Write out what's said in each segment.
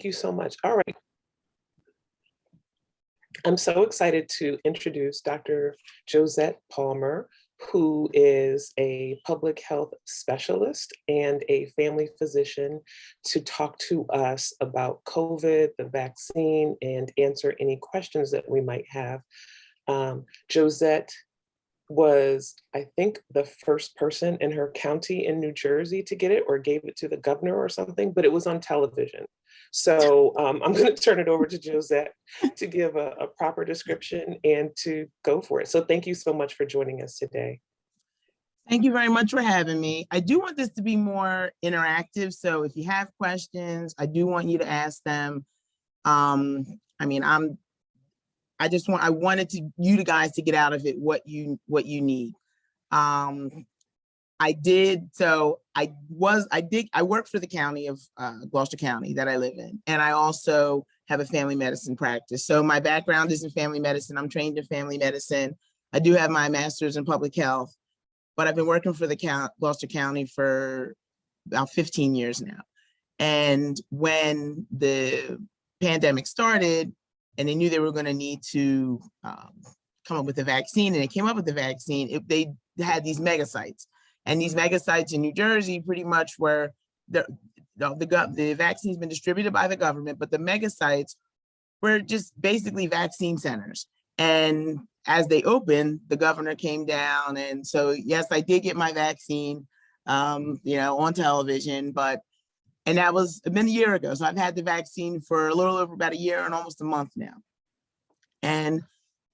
you so much. All right. I'm so excited to introduce Dr. Josette Palmer, who is a public health specialist and a family physician, to talk to us about COVID, the vaccine, and answer any questions that we might have. Josette was, I think, the first person in her county in New Jersey to get it, or gave it to the governor or something, but it was on television. So I'm going to turn it over to Josette to give a proper description and to go for it. So thank you so much for joining us today. Thank you very much for having me. I do want this to be more interactive. So if you have questions, I do want you to ask them. I wanted you guys to get out of it what you need. I work for the county of Gloucester County that I live in, and I also have a family medicine practice. So my background is in family medicine. I'm trained in family medicine. I do have my master's in public health, but I've been working for the Gloucester County for about 15 years now. And when the pandemic started, and they knew they were going to need to come up with a vaccine, and they came up with the vaccine, they had these mega sites. And these mega sites in New Jersey pretty much were, the vaccine's been distributed by the government, but the mega sites were just basically vaccine centers. And as they opened, the governor came down. And so, yes, I did get my vaccine, on television, and that was been a year ago. So I've had the vaccine for a little over about a year and almost a month now. And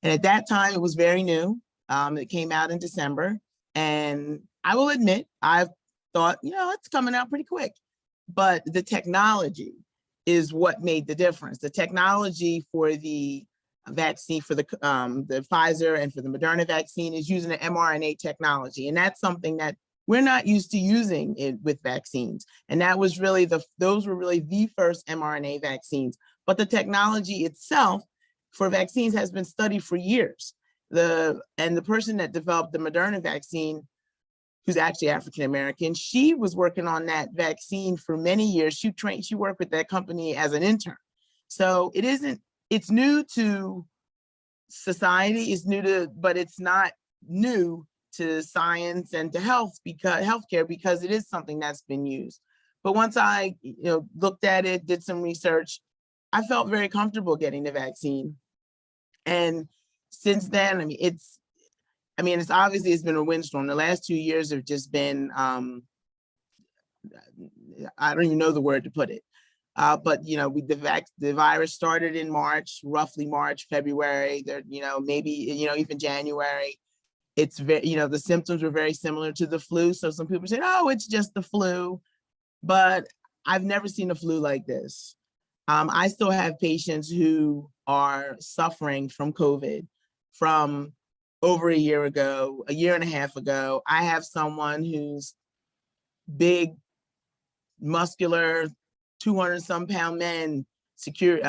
at that time, it was very new. It came out in December. And I will admit, I've thought, it's coming out pretty quick. But the technology is what made the difference. The technology for the vaccine, for the Pfizer and for the Moderna vaccine, is using the mRNA technology. And that's something that we're not used to using it with vaccines. And that was really those were really the first mRNA vaccines. But the technology itself for vaccines has been studied for years. The person that developed the Moderna vaccine, who's actually African-American, she was working on that vaccine for many years. She worked with that company as an intern. So it's new to society, but it's not new to science and to healthcare, because it is something that's been used. But once I looked at it, did some research, I felt very comfortable getting the vaccine. And since then, it's obviously it's been a windstorm. The last 2 years have just been, I don't even know the word to put it. But the virus started in March, roughly March, February, maybe even January. It's very, the symptoms were very similar to the flu. So some people say, oh, it's just the flu, but I've never seen a flu like this. I still have patients who are suffering from COVID from over a year ago, a year and a half ago. I have someone who's big, muscular, 200-some-pound men, secure.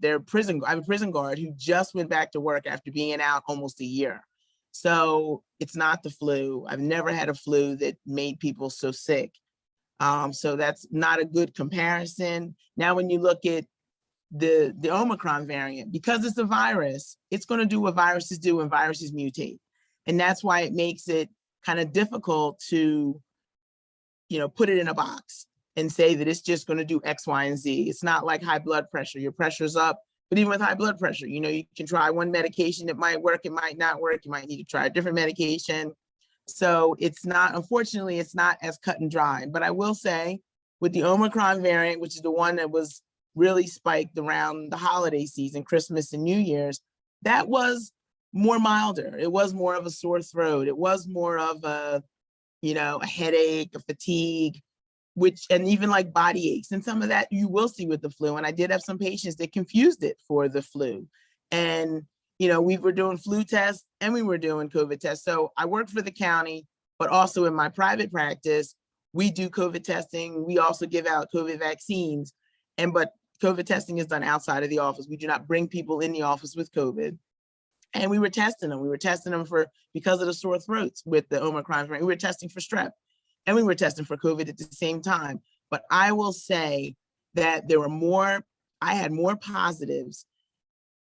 They're prison. I have a prison guard who just went back to work after being out almost a year. So it's not the flu. I've never had a flu that made people so sick. So that's not a good comparison. Now, when you look at the Omicron variant, because it's a virus, it's going to do what viruses do when viruses mutate. And that's why it makes it kind of difficult to, put it in a box and say that it's just going to do X, Y, and Z. It's not like high blood pressure. Your pressure's up. But even with high blood pressure, you can try one medication, it might work, it might not work. You might need to try a different medication. So unfortunately, it's not as cut and dry. But I will say, with the Omicron variant, which is the one that was really spiked around the holiday season, Christmas and New Year's, that was more milder. It was more of a sore throat. It was more of a headache, a fatigue, and even like body aches. And some of that you will see with the flu. And I did have some patients that confused it for the flu. And, we were doing flu tests and we were doing COVID tests. So I work for the county, but also in my private practice, we do COVID testing. We also give out COVID vaccines. But COVID testing is done outside of the office. We do not bring people in the office with COVID. And we were testing them. We were testing them because of the sore throats with the Omicron variant. We were testing for strep. And we were testing for COVID at the same time. But I will say that I had more positives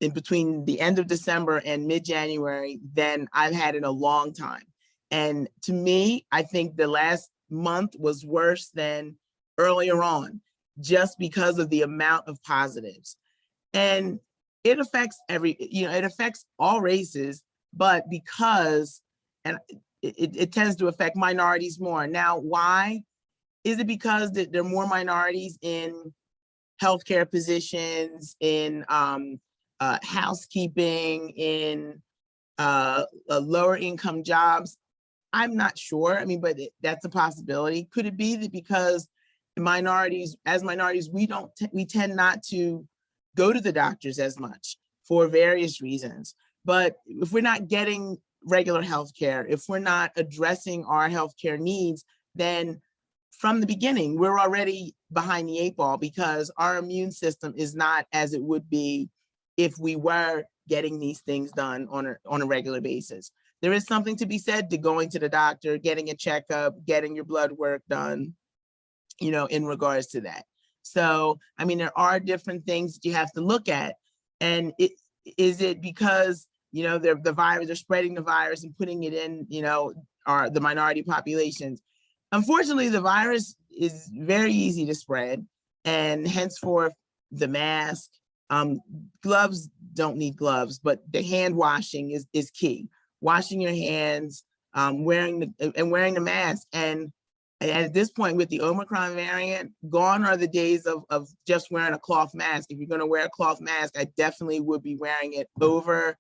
in between the end of December and mid-January than I've had in a long time. And to me, I think the last month was worse than earlier on, just because of the amount of positives. And it affects it affects all races, but because, and it tends to affect minorities more. Now, why? Is it because that there are more minorities in healthcare positions, in housekeeping, in lower income jobs? I'm not sure. I mean, but that's a possibility. Could it be that because minorities, we tend not to go to the doctors as much for various reasons? But if we're not getting regular healthcare, if we're not addressing our healthcare needs, then from the beginning, we're already behind the 8 ball, because our immune system is not as it would be if we were getting these things done on a regular basis. There is something to be said to going to the doctor, getting a checkup, getting your blood work done, in regards to that. So, I mean, there are different things that you have to look at. And is it because, the virus, they're spreading the virus and putting it in, the minority populations? Unfortunately, the virus is very easy to spread, and henceforth the mask, gloves, don't need gloves, but the hand washing is key. Washing your hands, wearing the mask. And at this point, with the Omicron variant, gone are the days of just wearing a cloth mask. If you're going to wear a cloth mask, I definitely would be wearing it over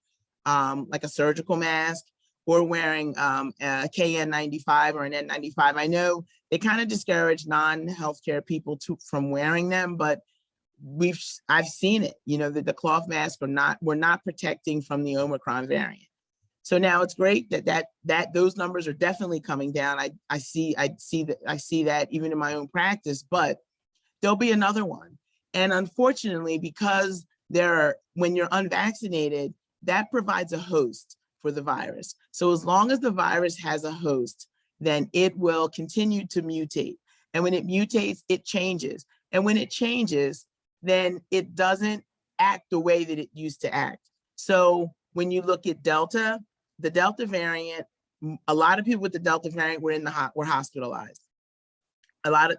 like a surgical mask, or wearing a KN95 or an N95. I know they kind of discourage non-healthcare people from wearing them, but I've seen it, that the cloth masks were not protecting from the Omicron variant. So now it's great that those numbers are definitely coming down. I see that even in my own practice, but there'll be another one. And unfortunately, because when you're unvaccinated, that provides a host for the virus. So as long as the virus has a host, then it will continue to mutate. And when it mutates, it changes. And when it changes, then it doesn't act the way that it used to act. So when you look at Delta, the Delta variant, a lot of people with the Delta variant were hospitalized.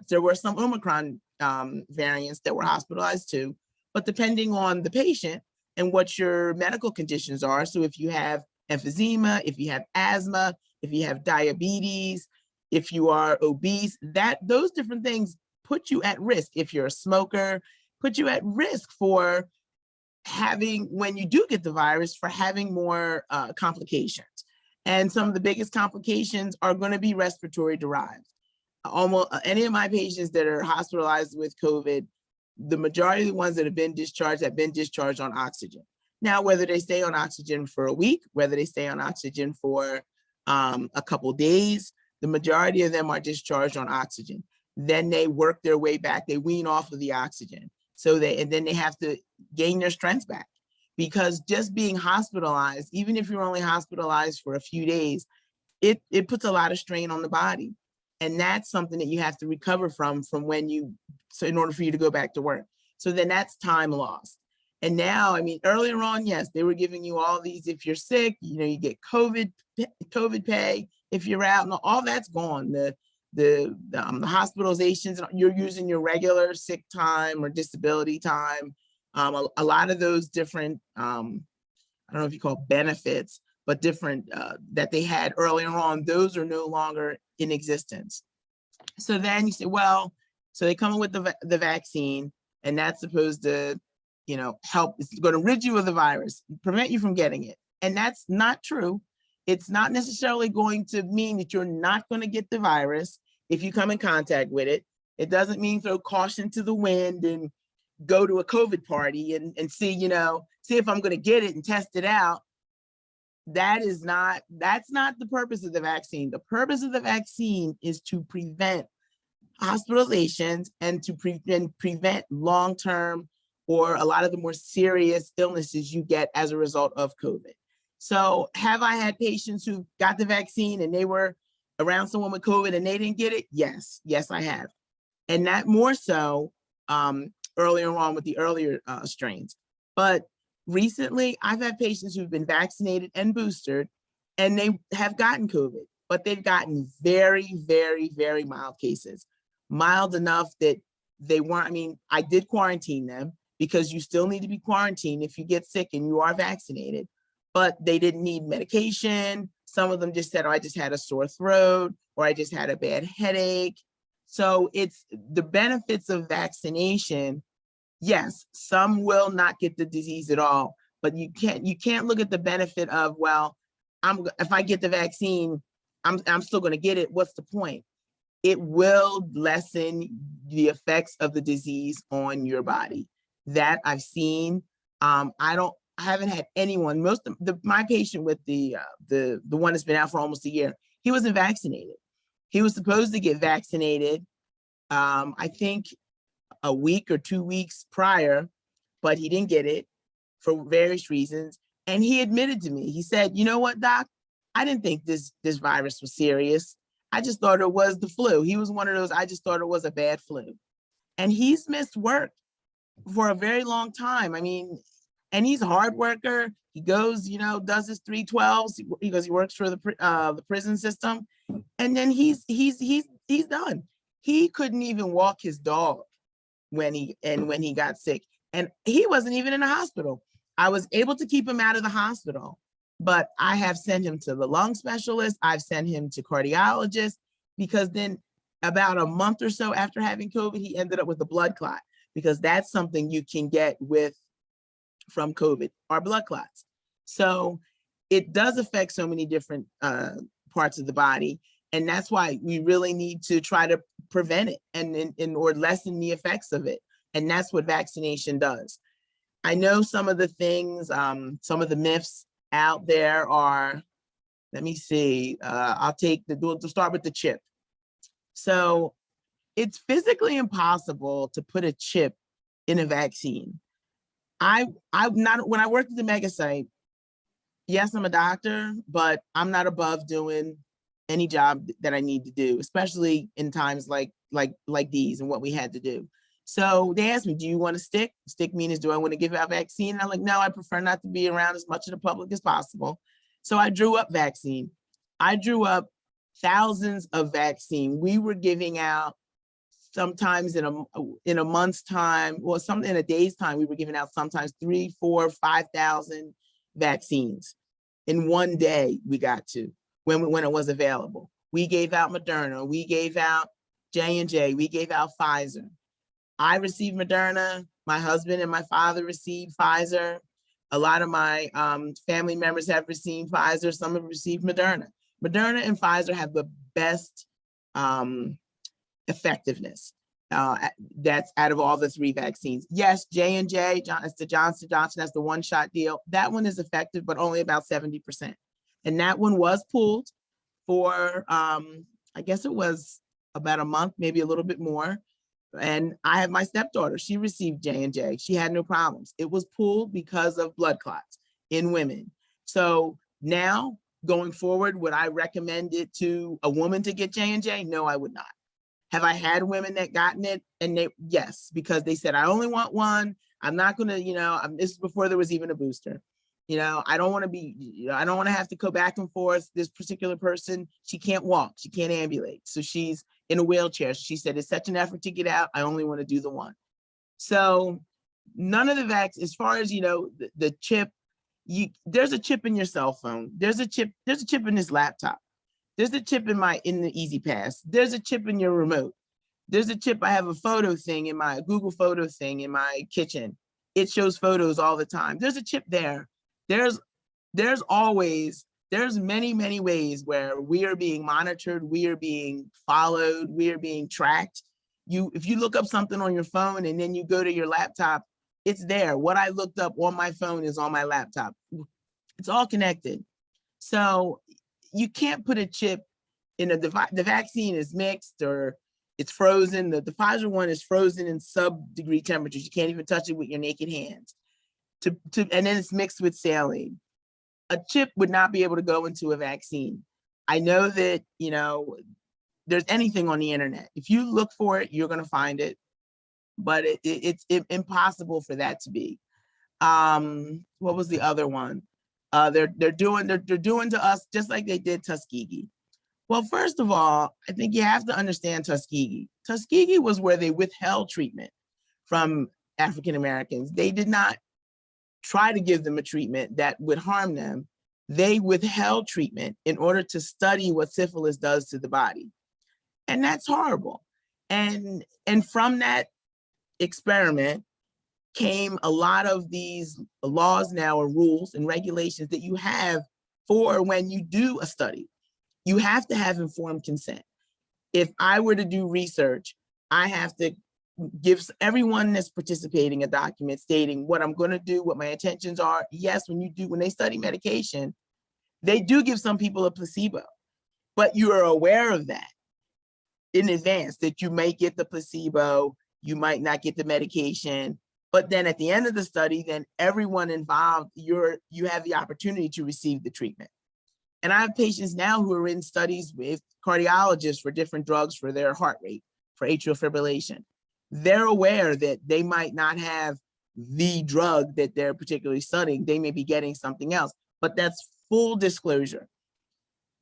There were some Omicron variants that were hospitalized too, but depending on the patient and what your medical conditions are. So if you have emphysema, if you have asthma, if you have diabetes, if you are obese, those different things put you at risk. If you're a smoker, put you at risk for having, when you do get the virus, for having more complications. And some of the biggest complications are going to be respiratory derived. Almost any of my patients that are hospitalized with COVID, the majority of the ones that have been discharged on oxygen. Now, whether they stay on oxygen for a week, whether they stay on oxygen for a couple days, the majority of them are discharged on oxygen. Then they work their way back, they wean off of the oxygen. And then they have to gain their strength back, because just being hospitalized, even if you're only hospitalized for a few days, it puts a lot of strain on the body. And that's something that you have to recover from in order for you to go back to work. So then that's time lost. And now, I mean, earlier on, yes, they were giving you all these, if you're sick, you get COVID pay, if you're out, and all that's gone. The hospitalizations, you're using your regular sick time or disability time. A lot of those different, I don't know if you call benefits, but different that they had earlier on, those are no longer in existence. So then you say, well, so they come in with the vaccine, and that's supposed to, help. It's going to rid you of the virus, prevent you from getting it. And that's not true. It's not necessarily going to mean that you're not going to get the virus if you come in contact with it. It doesn't mean throw caution to the wind and go to a COVID party and see if I'm going to get it and test it out. That's not the purpose of the vaccine. The purpose of the vaccine is to prevent hospitalizations and to prevent long-term or a lot of the more serious illnesses you get as a result of COVID. So have I had patients who got the vaccine and they were around someone with COVID and they didn't get it? Yes, I have. And that more so earlier on with the earlier strains. But recently, I've had patients who've been vaccinated and boosted, and they have gotten COVID, but they've gotten very, very, very mild cases. Mild enough that they weren't, I mean, I did quarantine them because you still need to be quarantined if you get sick and you are vaccinated, but they didn't need medication. Some of them just said, oh, I just had a sore throat, or I just had a bad headache. So it's the benefits of vaccination. Yes, some will not get the disease at all, but you can't look at the benefit of, well, if I get the vaccine, I'm still going to get it. What's the point? It will lessen the effects of the disease on your body. That I've seen. I haven't had anyone. Most of my patient with the one that's been out for almost a year, he wasn't vaccinated. He was supposed to get vaccinated, I think a week or 2 weeks prior, but he didn't get it for various reasons. And he admitted to me, he said, you know what, doc, I didn't think this virus was serious. I just thought it was the flu. He was one of those, I just thought it was a bad flu. And he's missed work for a very long time. I mean, and he's a hard worker. He goes, does his 312s because he works for the prison system. And then he's done. He couldn't even walk his dog when he got sick. And he wasn't even in the hospital. I was able to keep him out of the hospital, but I have sent him to the lung specialist. I've sent him to cardiologist, because then about a month or so after having COVID, he ended up with a blood clot, because that's something you can get from COVID, are blood clots. So it does affect so many different parts of the body. And that's why we really need to try to prevent it or lessen the effects of it. And that's what vaccination does. I know some of the things, some of the myths out there are, let me see, we'll start with the chip. So it's physically impossible to put a chip in a vaccine. When I worked at the mega site, yes, I'm a doctor, but I'm not above doing any job that I need to do, especially in times like these and what we had to do. So they asked me, do you want to stick? Stick means, do I want to give out vaccine? And I'm like, no, I prefer not to be around as much of the public as possible. So I drew up vaccine. I drew up thousands of vaccine. We were giving out sometimes in a month's time, or in a day's time, we were giving out sometimes 3,000, 4,000, 5,000 vaccines in one day. We got to when it was available. We gave out Moderna, we gave out J&J, we gave out Pfizer. I received Moderna. My husband and my father received Pfizer. A lot of my family members have received Pfizer. Some have received Moderna. Moderna and Pfizer have the best effectiveness. That's out of all the three vaccines. Yes, J&J, it's the Johnson & Johnson, that's the one-shot deal. That one is effective, but only about 70%. And that one was pulled for, I guess it was about a month, maybe a little bit more. And I have my stepdaughter, she received J&J. She had no problems. It was pulled because of blood clots in women. So now going forward, would I recommend it to a woman to get J&J? No, I would not. Have I had women that gotten it? And yes, because they said, I only want one. I'm not gonna, this is before there was even a booster. I don't want to be, I don't want to have to go back and forth. This particular person, she can't walk, she can't ambulate. So she's in a wheelchair. She said, it's such an effort to get out. I only want to do the one. So none of the vaccines, as far as, the chip, there's a chip in your cell phone. There's a chip in this laptop. There's a chip in the Easy Pass. There's a chip in your remote. There's a chip, I have a photo thing in my Google photo thing in my kitchen. It shows photos all the time. There's a chip there. There's many, many ways where we are being monitored, we are being followed, we are being tracked. If you look up something on your phone and then you go to your laptop, it's there. What I looked up on my phone is on my laptop. It's all connected. So you can't put a chip in a device. The vaccine is mixed or it's frozen. The Pfizer one is frozen in sub-degree temperatures. You can't even touch it with your naked hands. And then it's mixed with saline. A chip would not be able to go into a vaccine. I know that, there's anything on the internet. If you look for it, you're going to find it. but it's impossible for that to be. What was the other one? They're doing to us just like they did Tuskegee. Well, first of all, I think you have to understand Tuskegee. Tuskegee was where they withheld treatment from African Americans. They did not try to give them a treatment that would harm them. They withheld treatment in order to study what syphilis does to the body. And that's horrible. And from that experiment came a lot of these laws now, or rules and regulations that you have for when you do a study. You have to have informed consent. If I were to do research, I have to give everyone that's participating a document stating what I'm going to do, what my intentions are. Yes, when they study medication, they do give some people a placebo, but you are aware of that in advance, that you may get the placebo, you might not get the medication, but then at the end of the study, then everyone involved, you have the opportunity to receive the treatment. And I have patients now who are in studies with cardiologists for different drugs for their heart rate, for atrial fibrillation. They're aware that they might not have the drug that they're particularly studying. They may be getting something else, but that's full disclosure.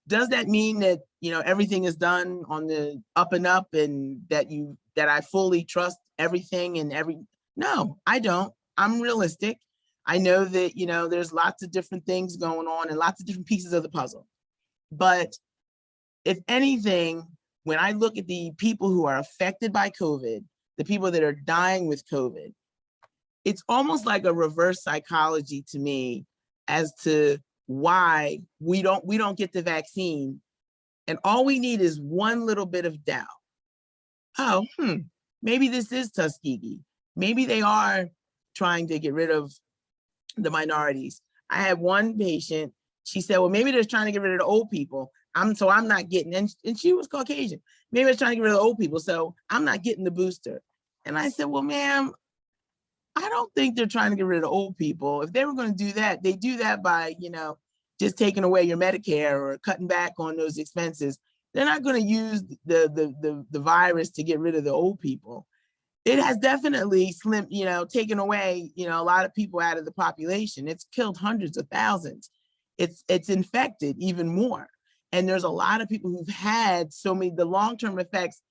Does that mean that, everything is done on the up and up, and that I fully trust everything and no, I don't. I'm realistic. I know that, there's lots of different things going on and lots of different pieces of the puzzle. But if anything, when I look at the people who are affected by COVID, the people that are dying with COVID, it's almost like a reverse psychology to me as to why we don't get the vaccine. And all we need is one little bit of doubt. Oh, maybe this is Tuskegee. Maybe they are trying to get rid of the minorities. I had one patient, she said, well, maybe they're trying to get rid of the old people. So I'm not getting, and she was Caucasian. Maybe they're trying to get rid of the old people, so I'm not getting the booster. And I said, well, ma'am, I don't think they're trying to get rid of the old people. If they were going to do that, they do that by, just taking away your Medicare or cutting back on those expenses. They're not going to use the virus to get rid of the old people. It has definitely taken away, a lot of people out of the population. It's killed hundreds of thousands. It's infected even more. And there's a lot of people who've had the long-term effects,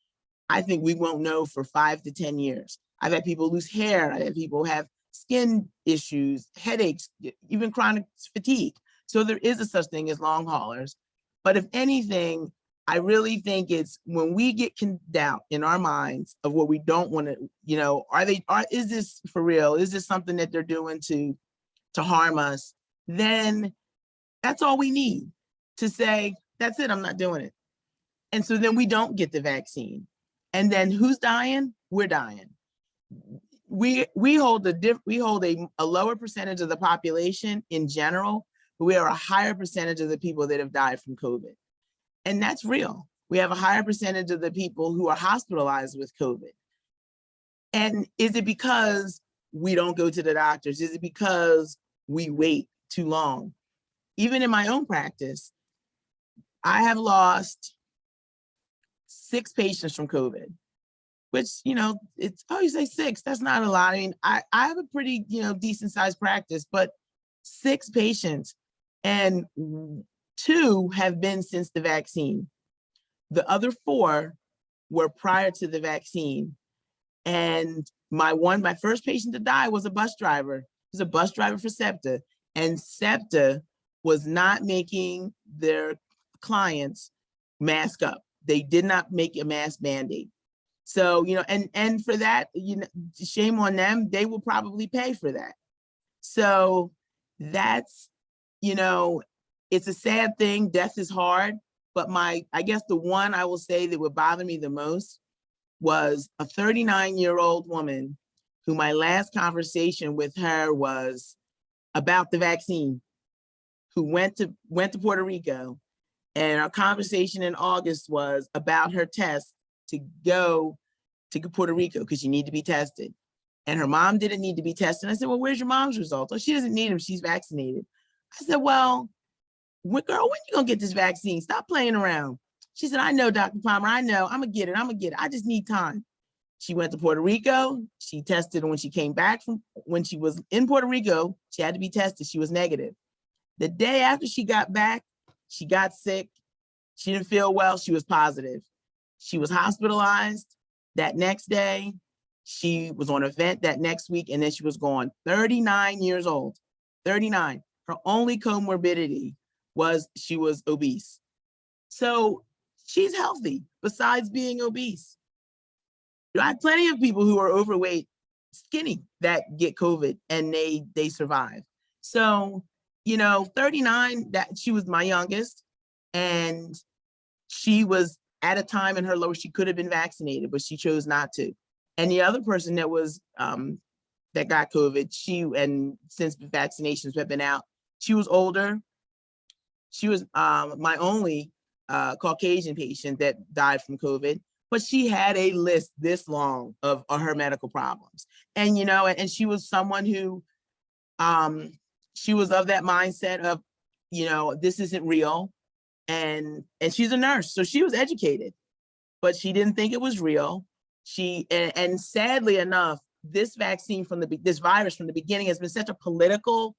I think we won't know for 5 to 10 years. I've had people lose hair. I've had people have skin issues, headaches, even chronic fatigue. So there is a such thing as long haulers. But if anything, I really think it's when we get doubt in our minds of what we don't want to, is this for real? Is this something that they're doing to harm us? Then that's all we need to say, that's it, I'm not doing it. And so then we don't get the vaccine. And then who's dying? We're dying. We hold a lower percentage of the population in general, but we are a higher percentage of the people that have died from COVID. And that's real. We have a higher percentage of the people who are hospitalized with COVID. And is it because we don't go to the doctors? Is it because we wait too long? Even in my own practice, I have lost 6 patients from COVID, which, it's, oh, you say 6, that's not a lot. I mean, I have a pretty, decent sized practice, but 6 patients, and 2 have been since the vaccine. The other 4 were prior to the vaccine. And my first patient to die was a bus driver. He was a bus driver for SEPTA, and SEPTA was not making their clients mask up. They did not make a mask mandate. So, and for that, shame on them. They will probably pay for that. So that's, it's a sad thing. Death is hard. But I guess the one I will say that would bother me the most was a 39-year-old woman who my last conversation with her was about the vaccine, who went to Puerto Rico. And our conversation in August was about her test to go to Puerto Rico because you need to be tested. And her mom didn't need to be tested. I said, well, where's your mom's results? Oh, she doesn't need them. She's vaccinated. I said, well, girl, when you gonna get this vaccine? Stop playing around. She said, I know, Dr. Palmer, I know. I'm gonna get it. I just need time. She went to Puerto Rico. She tested when she came back when she was in Puerto Rico, she had to be tested. She was negative. The day after she got back, she got sick. She didn't feel well. She was positive. She was hospitalized that next day. She was on a vent that next week, and then she was gone. 39 years old, 39. Her only comorbidity was she was obese. So she's healthy besides being obese. I have plenty of people who are overweight, skinny, that get COVID and they survive. So, 39, that she was my youngest, and she was at a time in her life where she could have been vaccinated, but she chose not to. And the other person that was that got COVID, and since vaccinations have been out, she was older. She was my only Caucasian patient that died from COVID, but she had a list this long of her medical problems. And, and she was someone who, she was of that mindset of, this isn't real. And she's a nurse, so she was educated, but she didn't think it was real. And sadly enough, this virus from the beginning has been such a political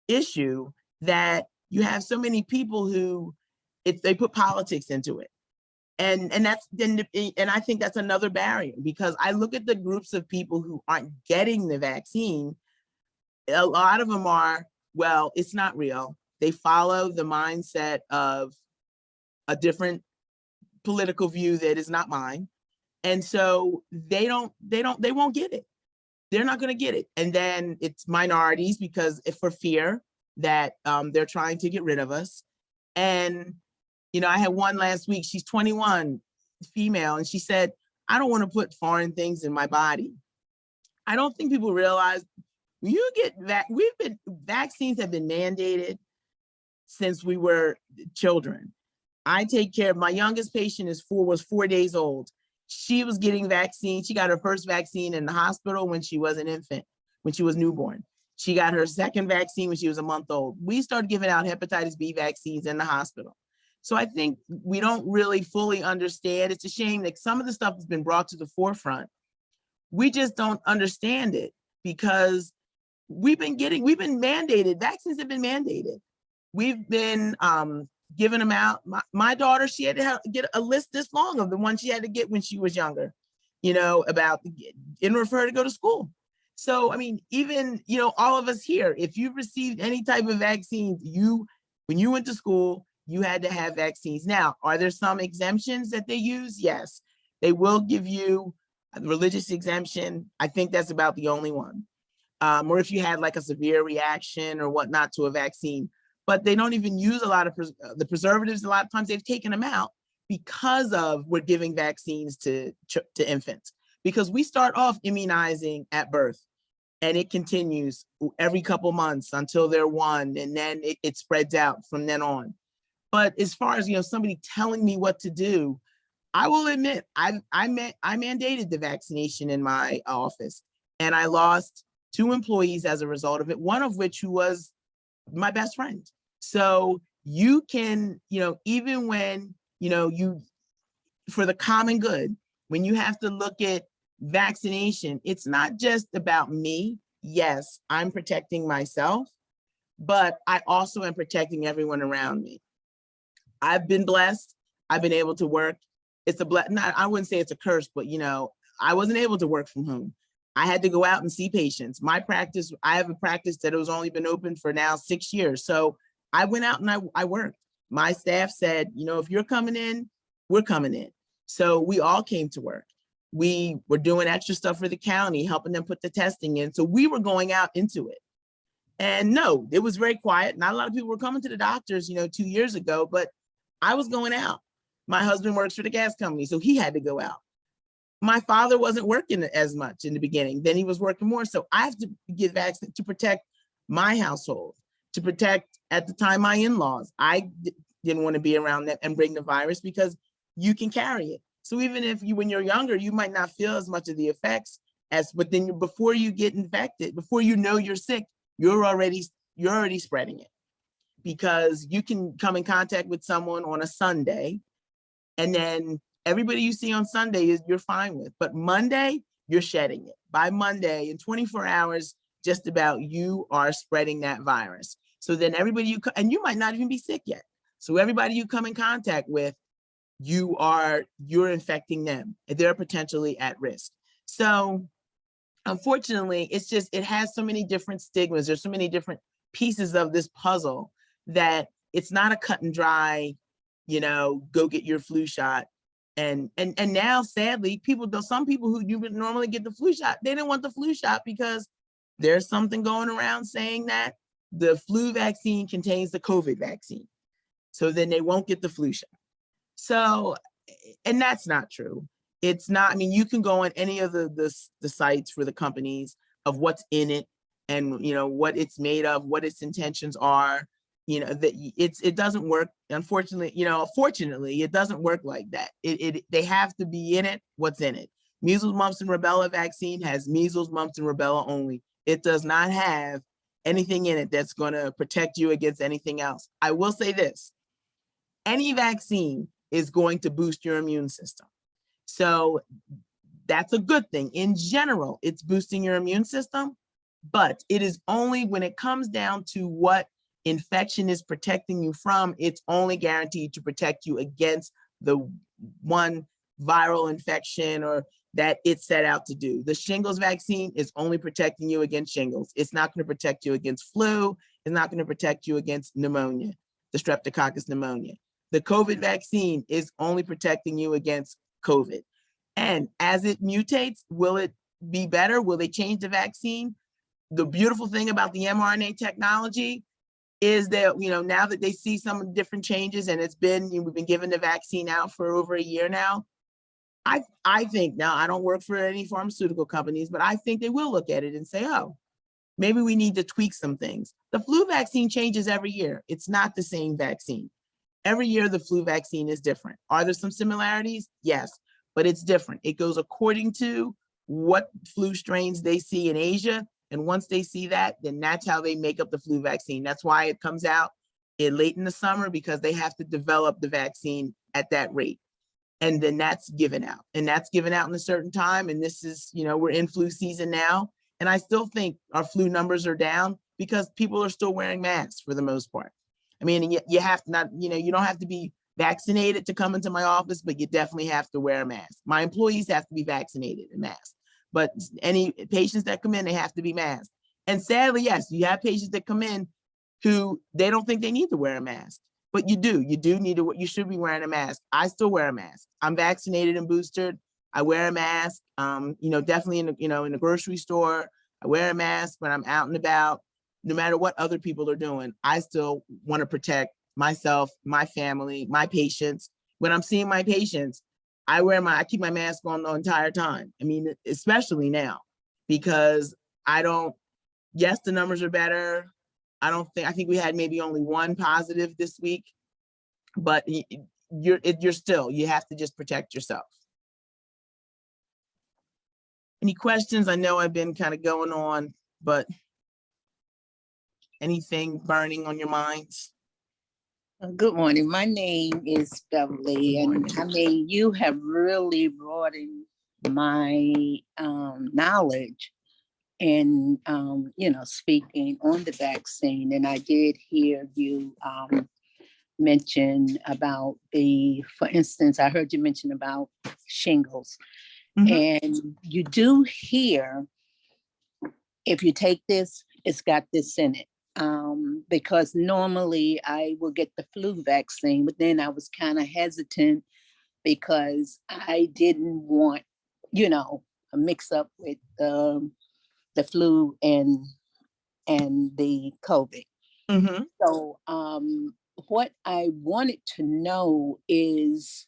issue that you have so many people who they put politics into it. And I think that's another barrier, because I look at the groups of people who aren't getting the vaccine. A lot of them are, well, it's not real. They follow the mindset of a different political view that is not mine. And so they won't get it. They're not going to get it. And then it's minorities, because for fear that they're trying to get rid of us. And, I had one last week, she's 21, female, and she said, I don't want to put foreign things in my body. I don't think people realize you get vaccines have been mandated since we were children. I take care of my youngest patient was 4 days old. She was getting vaccines. She got her first vaccine in the hospital when she was an infant, when she was newborn. She got her second vaccine when she was a month old. We started giving out hepatitis B vaccines in the hospital. So I think we don't really fully understand. It's a shame that some of the stuff has been brought to the forefront. We just don't understand it, because we've been mandated. Vaccines have been mandated. We've been giving them out. My daughter, she had to get a list this long of the ones she had to get when she was younger, in order for her to go to school. So, I mean, even, all of us here, if you received any type of vaccines, when you went to school, you had to have vaccines. Now, are there some exemptions that they use? Yes, they will give you a religious exemption. I think that's about the only one. Or if you had like a severe reaction or whatnot to a vaccine, but they don't even use a lot of the preservatives. A lot of times they've taken them out because of we're giving vaccines to infants, because we start off immunizing at birth and it continues every couple months until they're 1, and then it spreads out from then on. But as far as, somebody telling me what to do, I will admit, I mandated the vaccination in my office, and I lost 2 employees as a result of it, one of which who was my best friend. So you can, even when, for the common good, when you have to look at vaccination, it's not just about me. Yes, I'm protecting myself, but I also am protecting everyone around me. I've been blessed. I've been able to work. It's I wouldn't say it's a curse, but I wasn't able to work from home. I had to go out and see patients. My practice, I have a practice that has only been open for now 6 years. So I went out and I worked. My staff said, if you're coming in, we're coming in. So we all came to work. We were doing extra stuff for the county, helping them put the testing in. So we were going out into it. And no, it was very quiet. Not a lot of people were coming to the doctors, 2 years ago, but I was going out. My husband works for the gas company, so he had to go out. My father wasn't working as much in the beginning. Then he was working more. So I have to get vaccinated to protect my household, to protect, at the time, my in-laws. I didn't want to be around them and bring the virus, because you can carry it. So even if when you're younger, you might not feel as much of the effects but then before you get infected, before you know you're sick, you're already spreading it, because you can come in contact with someone on a Sunday, and then Everybody you see on Sunday you're fine with, but Monday, you're shedding it. By Monday, in 24 hours, just about you are spreading that virus. So then everybody and you might not even be sick yet. So everybody you come in contact with, you're infecting them. They're potentially at risk. So unfortunately, it has so many different stigmas. There's so many different pieces of this puzzle that it's not a cut and dry, go get your flu shot. And now, sadly, some people who you would normally get the flu shot, they didn't want the flu shot because there's something going around saying that the flu vaccine contains the COVID vaccine. So then they won't get the flu shot. So, and that's not true. It's not, I mean, you can go on any of the sites for the companies of what's in it and, what it's made of, what its intentions are, that it doesn't work. Unfortunately, fortunately, it doesn't work like that. They have to be in it, what's in it. Measles, mumps, and rubella vaccine has measles, mumps, and rubella only. It does not have anything in it that's going to protect you against anything else. I will say this, any vaccine is going to boost your immune system. So that's a good thing. In general, it's boosting your immune system, but it is only when it comes down to what infection is protecting you from, it's only guaranteed to protect you against the one viral infection or that it's set out to do. The shingles vaccine is only protecting you against shingles. It's not going to protect you against flu. It's not going to protect you against pneumonia, the streptococcus pneumonia. The COVID vaccine is only protecting you against COVID. And as it mutates, will it be better? Will they change the vaccine? The beautiful thing about the mRNA technology is that, now that they see some of the different changes and we've been giving the vaccine out for over a year now, I think, now I don't work for any pharmaceutical companies, but I think they will look at it and say, oh, maybe we need to tweak some things. The flu vaccine changes every year. It's not the same vaccine. Every year, the flu vaccine is different. Are there some similarities? Yes, but it's different. It goes according to what flu strains they see in Asia. And once they see that, then that's how they make up the flu vaccine. That's why it comes out late in the summer, because they have to develop the vaccine at that rate. And then that's given out. And that's given out in a certain time. And this is, we're in flu season now. And I still think our flu numbers are down because people are still wearing masks for the most part. I mean, you have to not, you don't have to be vaccinated to come into my office, but you definitely have to wear a mask. My employees have to be vaccinated and masked, but any patients that come in, they have to be masked. And sadly, yes, you have patients that come in who they don't think they need to wear a mask, but you do need to, you should be wearing a mask. I still wear a mask. I'm vaccinated and boosted. I wear a mask, definitely in the grocery store. I wear a mask when I'm out and about. No matter what other people are doing, I still want to protect myself, my family, my patients. When I'm seeing my patients, I keep my mask on the entire time. I mean, especially now, because yes, the numbers are better. I think we had maybe only one positive this week, but you have to just protect yourself. Any questions? I know I've been kind of going on, but anything burning on your minds? Good morning. My name is Beverly, and I mean, you have really broadened my knowledge in, speaking on the vaccine. And I did hear you mention about for instance, I heard you mention about shingles. Mm-hmm. And you do hear, if you take this, it's got this in it. Because normally I will get the flu vaccine, but then I was kind of hesitant because I didn't want, a mix up with the flu and the COVID. Mm-hmm. So what I wanted to know is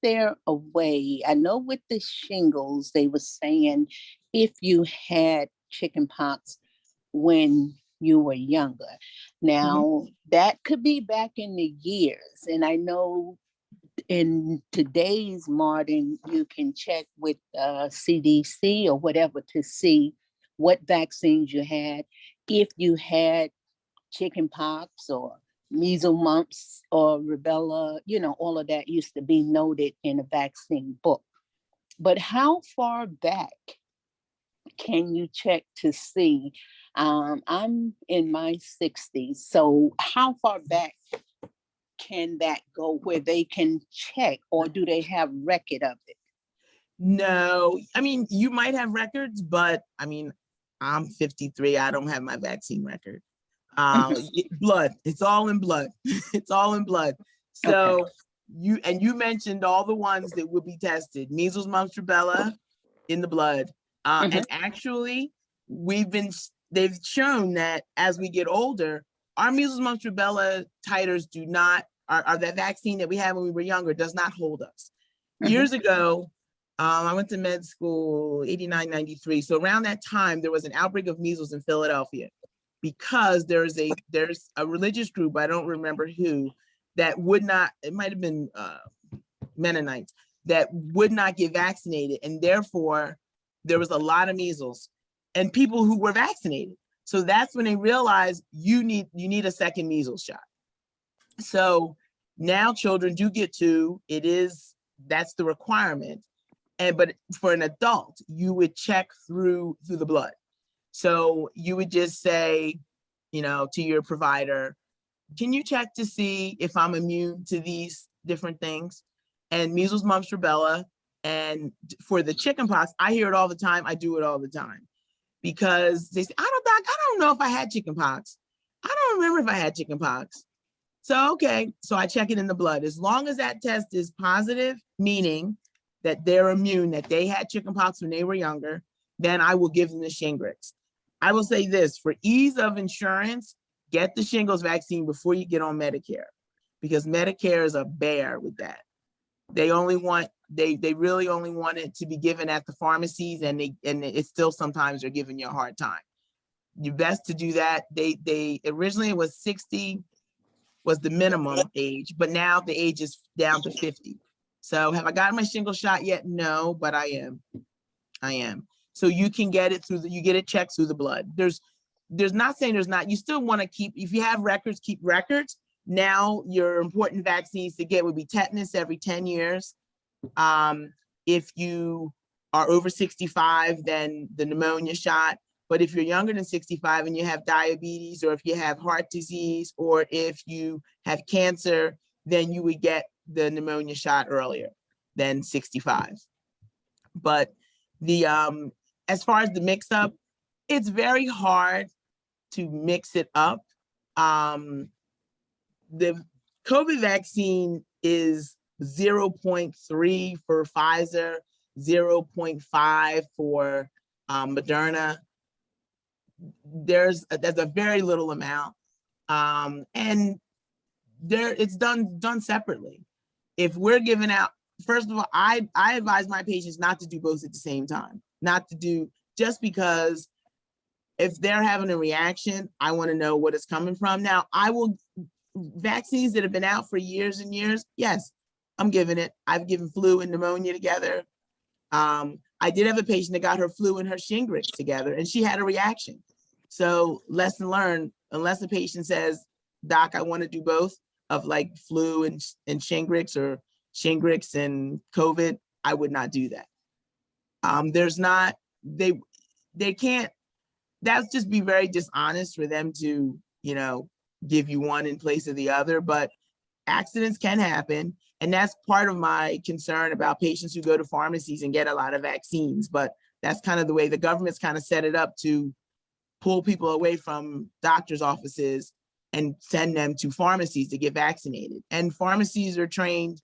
there a way, I know with the shingles, they were saying if you had chickenpox when you were younger. Now, mm-hmm. that could be back in the years. And I know in today's modern, you can check with CDC or whatever to see what vaccines you had, if you had chickenpox or measles, mumps, or rubella, all of that used to be noted in a vaccine book. But how far back can you check to see? I'm in my 60s, so how far back can that go where they can check, or do they have record of it? No, I mean, you might have records, but I mean, I'm 53. I don't have my vaccine record. Blood, it's all in blood. It's all in blood. So Okay. you mentioned all the ones that would be tested: measles, mumps, rubella in the blood. And actually, they've shown that as we get older, our measles, mumps, rubella titers do not, are that vaccine that we had when we were younger does not hold us. Years ago, I went to med school, 89, 93. So around that time, there was an outbreak of measles in Philadelphia because there's a religious group, I don't remember who, that would not, it might've been Mennonites, that would not get vaccinated. And therefore there was a lot of measles and people who were vaccinated. So that's when they realized you need a second measles shot. So now children do get two, that's the requirement. But for an adult, you would check through the blood. So you would just say, to your provider, can you check to see if I'm immune to these different things? And measles, mumps, rubella. And for the chickenpox, I hear it all the time. I do it all the time because they say, I don't know if I had chickenpox. I don't remember if I had chickenpox. So, okay, so I check it in the blood. As long as that test is positive, meaning that they're immune, that they had chickenpox when they were younger, then I will give them the Shingrix. I will say this, for ease of insurance, get the shingles vaccine before you get on Medicare, because Medicare is a bear with that. They really only want it to be given at the pharmacies, and it's still sometimes they're giving you a hard time. You best to do that. They originally it was 60 was the minimum age, but now the age is down to 50. So have I gotten my shingle shot yet? No, but I am. So you can get it you get it checked through the blood. There's not saying there's not, you still want to keep, if you have records, keep records. Now your important vaccines to get would be tetanus every 10 years. If you are over 65, then the pneumonia shot. But if you're younger than 65 and you have diabetes, or if you have heart disease, or if you have cancer, then you would get the pneumonia shot earlier than 65. But the as far as the mix up, it's very hard to mix it up. The COVID vaccine is 0.3 for Pfizer, 0.5 for Moderna. There's a very little amount, and it's done separately. If we're giving out, first of all, I advise my patients not to do both at the same time, not to do, just because if they're having a reaction, I want to know what it's coming from. Now, vaccines that have been out for years and years, yes, I'm giving it. I've given flu and pneumonia together. I did have a patient that got her flu and her Shingrix together, and she had a reaction. So lesson learned, unless a patient says, doc, I want to do both of like flu and Shingrix, or Shingrix and COVID, I would not do that. There's not, they can't, that's just be very dishonest for them to, give you one in place of the other, but accidents can happen. And that's part of my concern about patients who go to pharmacies and get a lot of vaccines. But that's kind of the way the government's kind of set it up, to pull people away from doctors' offices and send them to pharmacies to get vaccinated. And pharmacies are trained,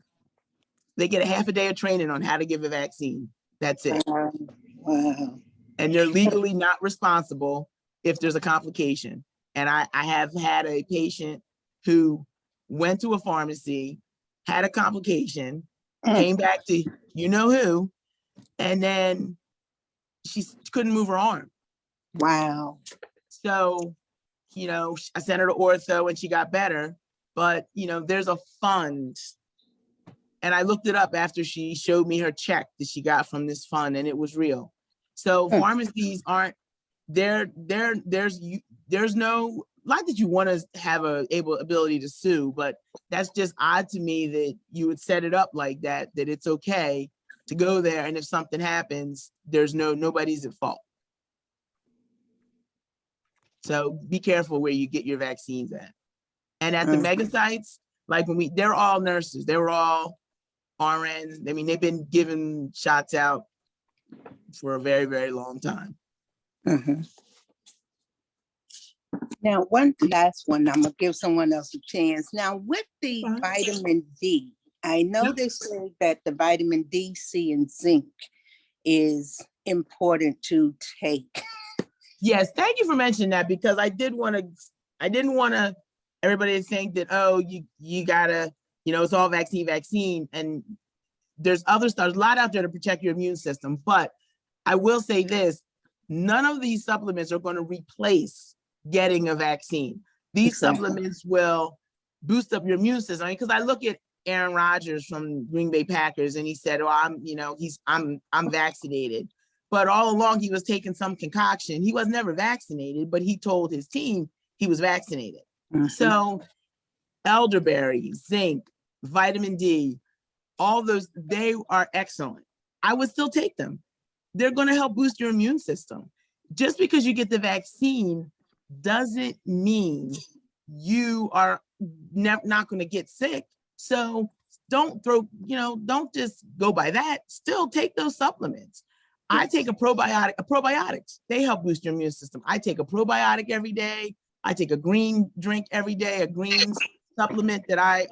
they get a half a day of training on how to give a vaccine. That's it. Wow. And they're legally not responsible if there's a complication. And I have had a patient who went to a pharmacy, had a complication, came back to who, and then she couldn't move her arm. Wow. So, I sent her to ortho and she got better, but there's a fund. And I looked it up after she showed me her check that she got from this fund, and it was real. So pharmacies aren't, there's no not that you want to have a ability to sue, but that's just odd to me that you would set it up like that, that it's okay to go there. And if something happens, there's nobody's at fault. So be careful where you get your vaccines at. And at the mega sites, like they're all nurses, they were all RNs. I mean, they've been giving shots out for a very, very long time. Now, one last one, I'm gonna give someone else a chance. Now, with the vitamin D, I know they say that the vitamin D, C, and zinc is important to take. Yes, thank you for mentioning that, because I didn't want to everybody to think that, oh, you gotta, it's all vaccine, and there's other stuff, there's a lot out there to protect your immune system. But I will say this, none of these supplements are going to replace getting a vaccine. These supplements will boost up your immune system. Because I look at Aaron Rodgers from Green Bay Packers, and he said, "Oh, I'm vaccinated," but all along he was taking some concoction. He was never vaccinated, but he told his team he was vaccinated. So, elderberry, zinc, vitamin D, all those, they are excellent. I would still take them. They're going to help boost your immune system. Just because you get the vaccine doesn't mean you are not going to get sick. So don't just go by that. Still take those supplements. I take probiotics. They help boost your immune system. I take a probiotic every day. I take a green drink every day, a green supplement that I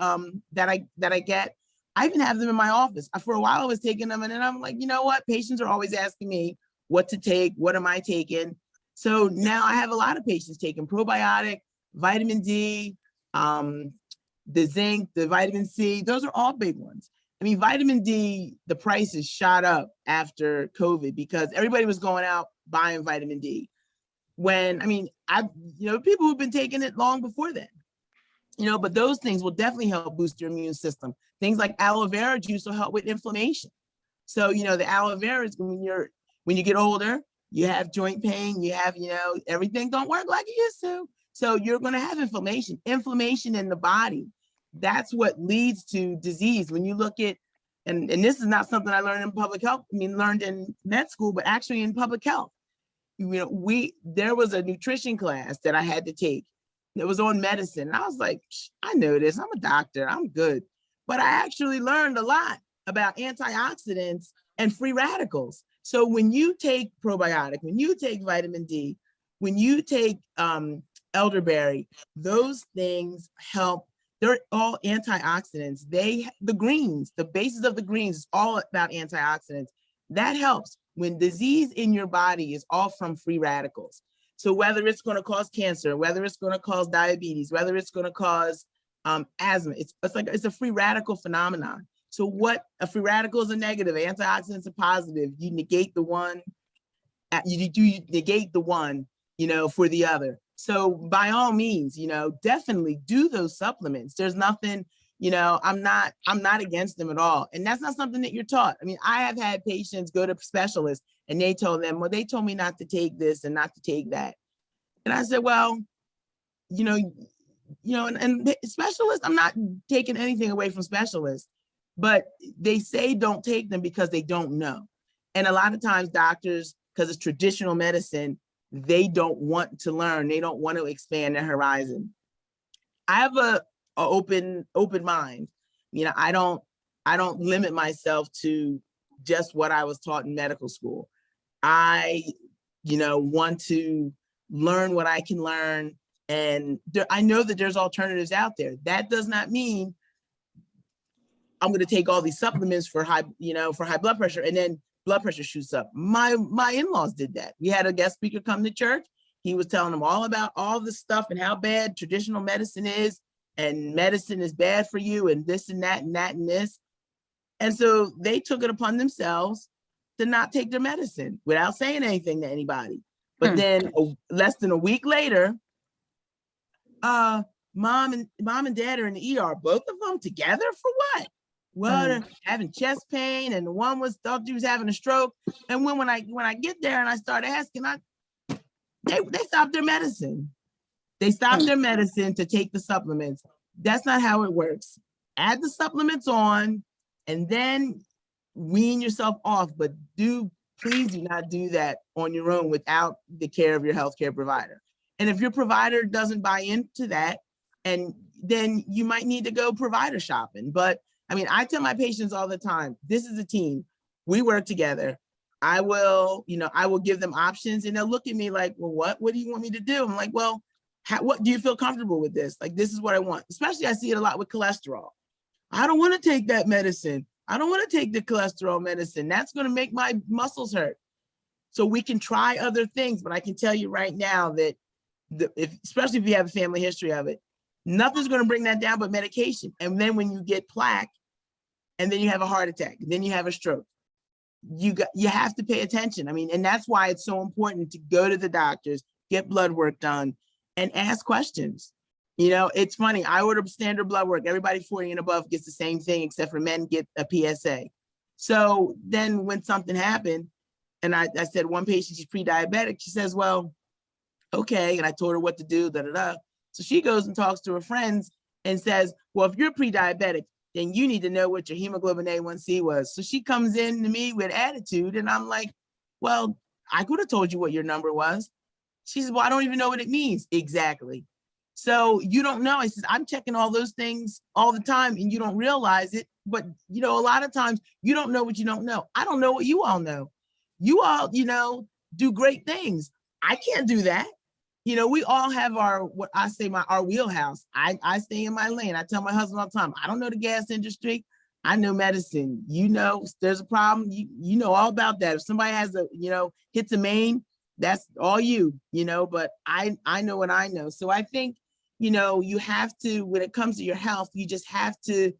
get. I even have them in my office. For a while I was taking them, and then I'm like, you know what? Patients are always asking me what to take. What am I taking? So now I have a lot of patients taking probiotic, vitamin D, the zinc, the vitamin C. Those are all big ones. I mean, vitamin D, the prices shot up after COVID because everybody was going out buying vitamin D. People who've been taking it long before then, but those things will definitely help boost your immune system. Things like aloe vera juice will help with inflammation. So, the aloe vera is when you get older, you have joint pain, you have, everything don't work like it used to. So you're going to have inflammation in the body. That's what leads to disease. When you look at, and this is not something I learned in public health, learned in med school, but actually in public health. There was a nutrition class that I had to take that was on medicine. And I was like, I know this, I'm a doctor, I'm good. But I actually learned a lot about antioxidants and free radicals. So when you take probiotic, when you take vitamin D, when you take elderberry, those things help. They're all antioxidants. The greens, the basis of the greens is all about antioxidants. That helps when disease in your body is all from free radicals. So whether it's going to cause cancer, whether it's going to cause diabetes, whether it's going to cause asthma, it's a free radical phenomenon. So what a free radical is a negative, antioxidants are positive. You negate the one, you negate the one, for the other. So by all means, definitely do those supplements. There's nothing, I'm not against them at all. And that's not something that you're taught. I mean, I have had patients go to specialists and they told me not to take this and not to take that. And I said, well, and specialists, I'm not taking anything away from specialists, but they say don't take them because they don't know. And a lot of times doctors, because it's traditional medicine, they don't want to learn. They don't want to expand their horizon. I have a open mind. I don't limit myself to just what I was taught in medical school. I, want to learn what I can learn. And I know that there's alternatives out there. That does not mean I'm going to take all these supplements for high blood pressure and then blood pressure shoots up. My in-laws did that. We had a guest speaker come to church. He was telling them all about all this stuff and how bad traditional medicine is, and medicine is bad for you, and this and that and that and this. And so they took it upon themselves to not take their medicine without saying anything to anybody. But then less than a week later, mom and dad are in the ER, both of them together for what? Well, they're having chest pain, and the one thought she was having a stroke. And when I get there and I start asking, they stopped their medicine. They stop their medicine to take the supplements. That's not how it works. Add the supplements on and then wean yourself off, but please do not do that on your own without the care of your healthcare provider. And if your provider doesn't buy into that, and then you might need to go provider shopping. But I mean, I tell my patients all the time, this is a team. We work together. I will give them options and they'll look at me like, well, what do you want me to do? I'm like, well, what do you feel comfortable with this? Like, this is what I want. Especially I see it a lot with cholesterol. I don't want to take that medicine. I don't want to take the cholesterol medicine. That's going to make my muscles hurt. So we can try other things, but I can tell you right now that especially if you have a family history of it, nothing's going to bring that down but medication. And then when you get plaque and then you have a heart attack, and then you have a stroke, you have to pay attention. I mean, and that's why it's so important to go to the doctors, get blood work done, and ask questions. You know, it's funny. I order standard blood work. Everybody 40 and above gets the same thing, except for men get a PSA. So then when something happened, and I said, one patient, she's pre-diabetic. She says, well, okay. And I told her what to do, So she goes and talks to her friends and says, well, if you're pre-diabetic, then you need to know what your hemoglobin A1C was. So she comes in to me with attitude. And I'm like, well, I could have told you what your number was. She says, well, I don't even know what it means. Exactly. So you don't know. I said, I'm checking all those things all the time and you don't realize it. But, you know, a lot of times you don't know what you don't know. I don't know what you all know. You all, you know, do great things. I can't do that. You know, we all have our wheelhouse. I stay in my lane. I tell my husband all the time, I don't know the gas industry. I know medicine. You know, there's a problem. You know all about that. If somebody has hits a main, that's all you know, but I know what I know. So I think, you know, you have to, when it comes to your health, you just have to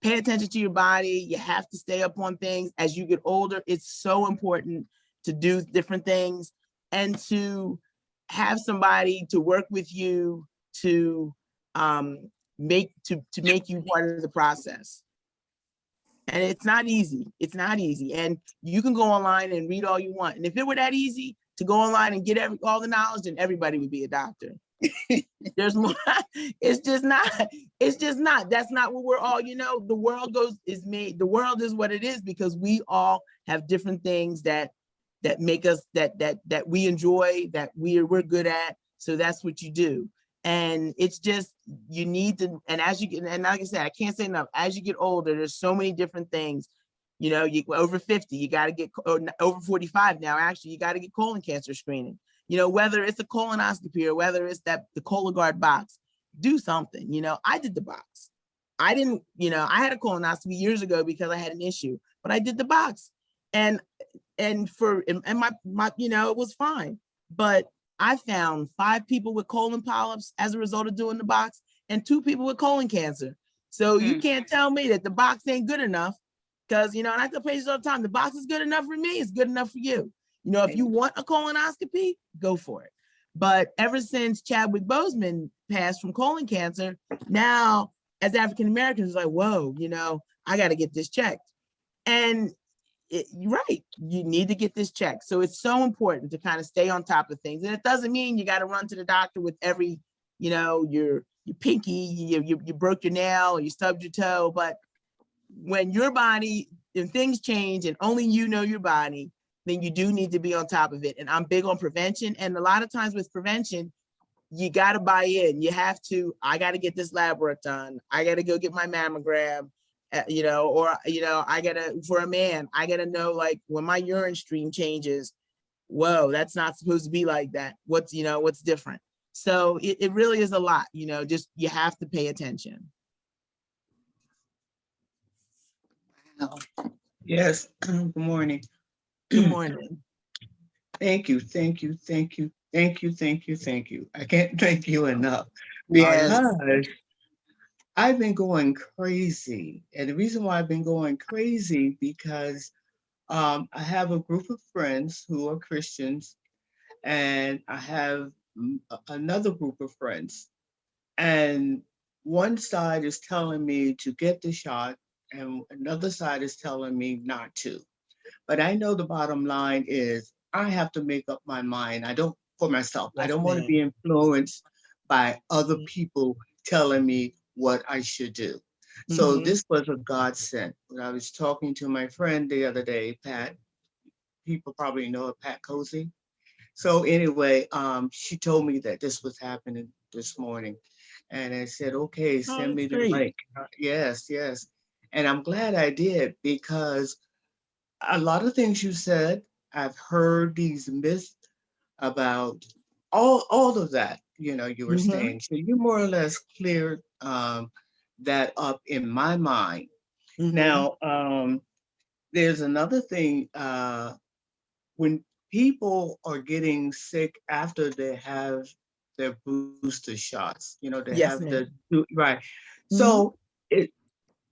pay attention to your body. You have to stay up on things. As you get older, it's so important to do different things and to have somebody to work with you to make you part of the process. And it's not easy. It's not easy. And you can go online and read all you want. And if it were that easy to go online and get all the knowledge, then everybody would be a doctor. There's more. It's just not. That's not what we're all, you know, the world is made. The world is what it is because we all have different things that make us, that we enjoy, that we're good at. So that's what you do. And it's just, you need to, and as you get, and like I said, I can't say enough, as you get older, there's so many different things. You know, you over 50, you got to get, over 45 now, actually, you got to get colon cancer screening. You know, whether it's a colonoscopy or whether it's the Cologuard box, do something. You know, I did the box. I didn't, you know, I had a colonoscopy years ago because I had an issue, but I did the box. And my, you know, it was fine. But I found 5 people with colon polyps as a result of doing the box and 2 people with colon cancer. So you can't tell me that the box ain't good enough because, you know, and I tell patients all the time, the box is good enough for me, it's good enough for you. You know, if you want a colonoscopy, go for it. But ever since Chadwick Boseman passed from colon cancer, now as African-Americans, it's like, whoa, you know, I got to get this checked. And you're right, you need to get this checked. So it's so important to kind of stay on top of things. And it doesn't mean you got to run to the doctor with every, you know, your pinky, you broke your nail or you stubbed your toe. But when your body, if things change and only you know your body, then you do need to be on top of it. And I'm big on prevention. And a lot of times with prevention, you got to buy in. You have to, I got to get this lab work done. I got to go get my mammogram, you know, or, you know, for a man, I got to know, like, when my urine stream changes, whoa, that's not supposed to be like that. What's different? So it really is a lot, you know, just, you have to pay attention. Wow. Yes, good morning. Good morning. Thank you. I can't thank you enough Yes. because I've been going crazy. And the reason why I've been going crazy because I have a group of friends who are Christians, and I have another group of friends. And one side is telling me to get the shot, and another side is telling me not to. But I know the bottom line is I have to make up my mind. For myself. Yes, I don't want to ma'am. be influenced by other people telling me what I should do. So Mhm. this was a godsend. When I was talking to my friend the other day, Pat, people probably know her, Pat Cozy. So anyway, she told me that this was happening this morning. And I said, okay, Oh, send that's me the great. link. Yes, yes. And I'm glad I did because a lot of things you said, I've heard these myths about all of that, you were Mhm. saying. So you more or less cleared that up in my mind. Mhm. Now, there's another thing when people are getting sick after they have their booster shots, they Yes, have ma'am. right. Mhm. So it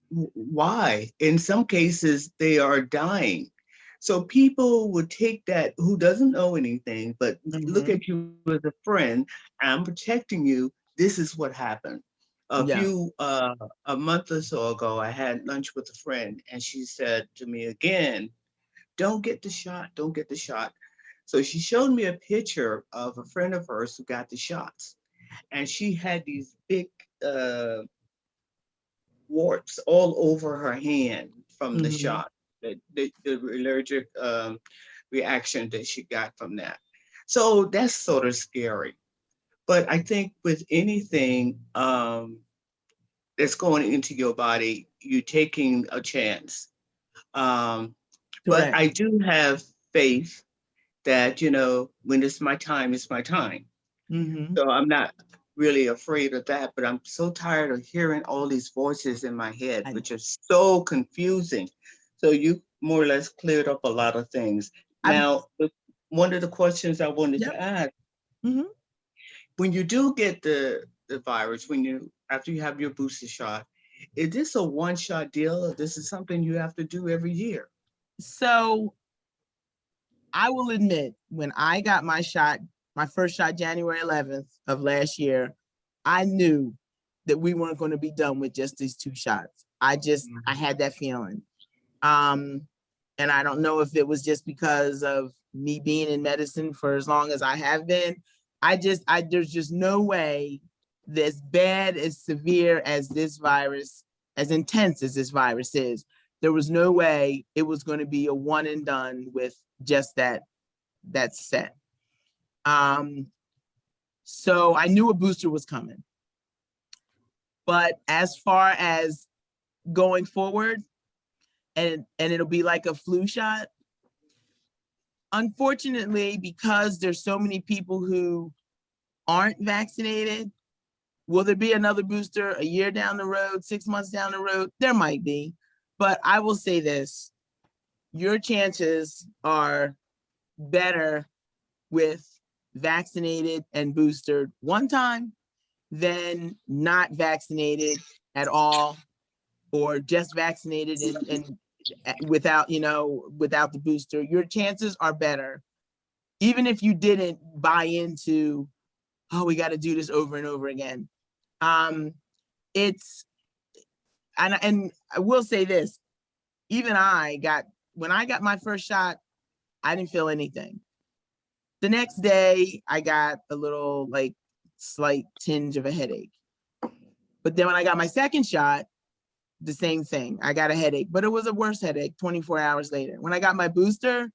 why? In some cases, they are dying. So people would take that who doesn't know anything, but look Mhm. at you as a friend. I'm protecting you. This is what happened. Yeah. A month or so ago, I had lunch with a friend, and she said to me again, "Don't get the shot. Don't get the shot." So she showed me a picture of a friend of hers who got the shots, and she had these big uh, warts all over her hand from the Mhm. shot, the allergic reaction that she got from that. So that's sort of scary. But I think with anything that's going into your body, you're taking a chance. Um, but Correct. I do have faith that, when it's my time, it's my time. Mhm. So I'm not really afraid of that, but I'm so tired of hearing all these voices in my head, I know. which are so confusing. So you more or less cleared up a lot of things. I'm. Now, one of the questions I wanted Yep. to ask, Mhm. when you do get the virus, after you have your booster shot, is this a one-shot deal or this is something you have to do every year? So I will admit, when I got my shot, my first shot, January 11th of last year, I knew that we weren't going to be done with just these 2 shots. I Mhm. had that feeling. Um, and I don't know if it was just because of me being in medicine for as long as I have been. There's just no way, as bad, as severe as this virus, as intense as this virus is, there was no way it was going to be a one and done with just that set. Um, so I knew a booster was coming. But as far as going forward, and it'll be like a flu shot, unfortunately, because there's so many people who aren't vaccinated, will there be another booster a year down the road, 6 months down the road? There might be. But I will say this, your chances are better with vaccinated and boosted one time than not vaccinated at all, or just vaccinated and without, without the booster. Your chances are better, even if you didn't buy into, oh, we got to do this over and over again. Um, it's and I will say this, even when I got my first shot, I didn't feel anything. The next day, I got a little like slight tinge of a headache. But then when I got my second shot, the same thing. I got a headache, but it was a worse headache 24 hours later. When I got my booster,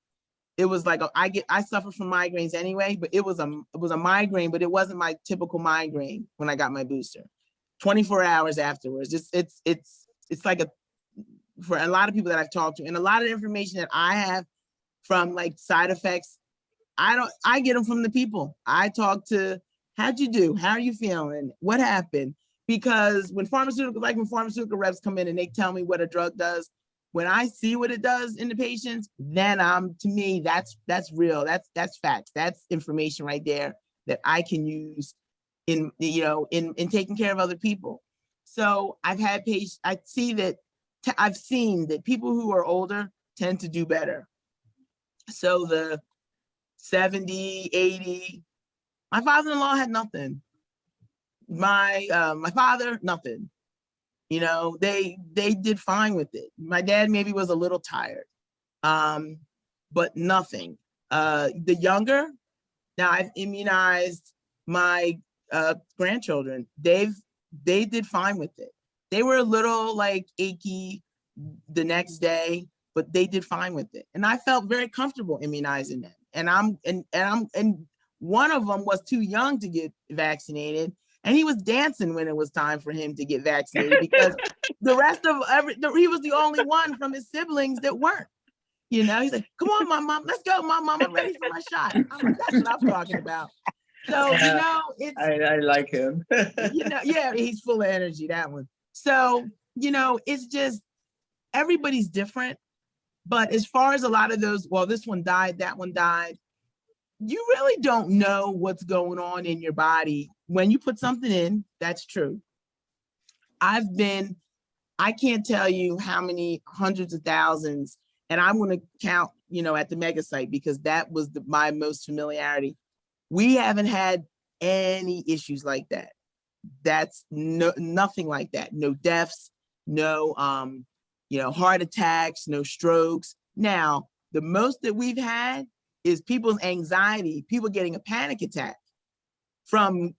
it was like I suffer from migraines anyway, but it was a migraine, but it wasn't my typical migraine when I got my booster. 24 hours afterwards, it's like for a lot of people that I've talked to, and a lot of information that I have from like side effects, I get them from the people I talk to. How'd you do? How are you feeling? What happened? Because when pharmaceutical reps come in and they tell me what a drug does, when I see what it does in the patients, then to me, that's real. That's facts. That's information right there that I can use in taking care of other people. So I've had patients, I've seen that people who are older tend to do better. So the 70, 80. My father-in-law had nothing. My father, nothing. They did fine with it. My dad maybe was a little tired, um, but nothing. The younger, now I've immunized my grandchildren, they did fine with it. They were a little like achy the next day, but they did fine with it. And I felt very comfortable immunizing them. And one of them was too young to get vaccinated. And he was dancing when it was time for him to get vaccinated because the rest of he was the only one from his siblings that weren't. You know, he's like, come on, mom, let's go, mom, I'm ready for my shot. I'm like, that's what I'm talking about. So, you know, it's, I like him. you know, yeah, he's full of energy, that one. So, you know, it's just, everybody's different. But as far as a lot of those, well, this one died, that one died, you really don't know what's going on in your body when you put something in. That's true. I can't tell you how many hundreds of thousands, and I'm going to count, you know, at the mega site because that was my most familiarity. We haven't had any issues like that. That's nothing like that. No deaths, no, you know, heart attacks, no strokes. Now, the most that we've had is people's anxiety, people getting a panic attack from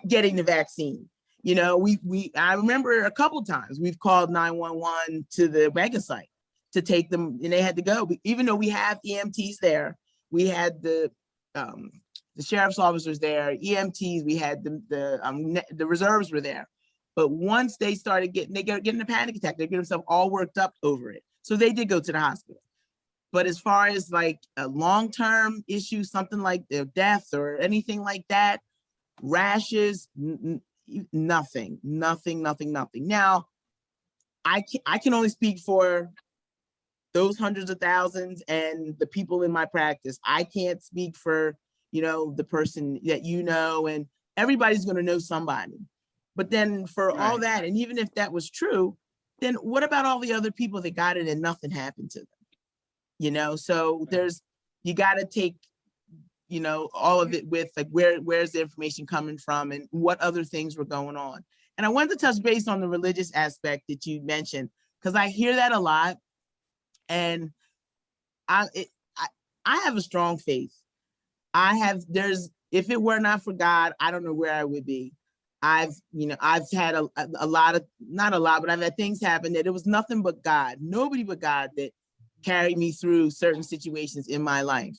getting the vaccine. You know, I remember a couple times we've called 911 to the mega site to take them, and they had to go. Even though we have EMTs there, we had the sheriff's officers there, EMTs, we had the reserves were there. But once they started getting a panic attack, they get themselves all worked up over it. So they did go to the hospital. But as far as like a long-term issue, something like their death or anything like that, rashes, nothing. Now, I can only speak for those hundreds of thousands and the people in my practice. I can't speak for, you know, the person that you know, and everybody's going to know somebody. But then for all that, and even if that was true, then what about all the other people that got it and nothing happened to them? You know, so you got to take, you know, all of it with like, where's the information coming from and what other things were going on. And I wanted to touch base on the religious aspect that you mentioned, because I hear that a lot. And I have a strong faith. If it were not for God, I don't know where I would be. I've had a lot of, not a lot, but I've had things happen that it was nothing but God, nobody but God that carried me through certain situations in my life.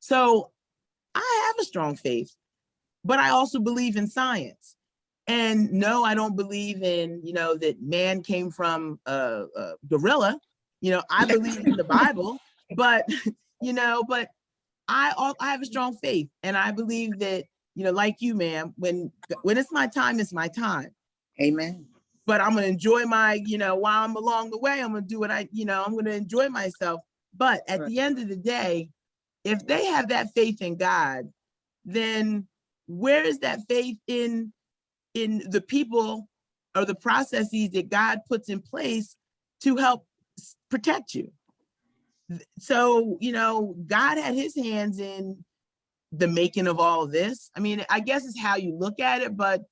So I have a strong faith, but I also believe in science. And no, I don't believe in, you know, that man came from a gorilla. You know, I believe in the Bible, but, you know, but I have a strong faith. And I believe that, you know, like you, ma'am, when it's my time, it's my time. Amen. But I'm going to enjoy my, you know, while I'm along the way, I'm going to do what I'm going to enjoy myself. But at the end of the day, if they have that faith in God, then where is that faith in the people or the processes that God puts in place to help protect you? So, you know, God had his hands in the making of all of this. I mean, I guess it's how you look at it, but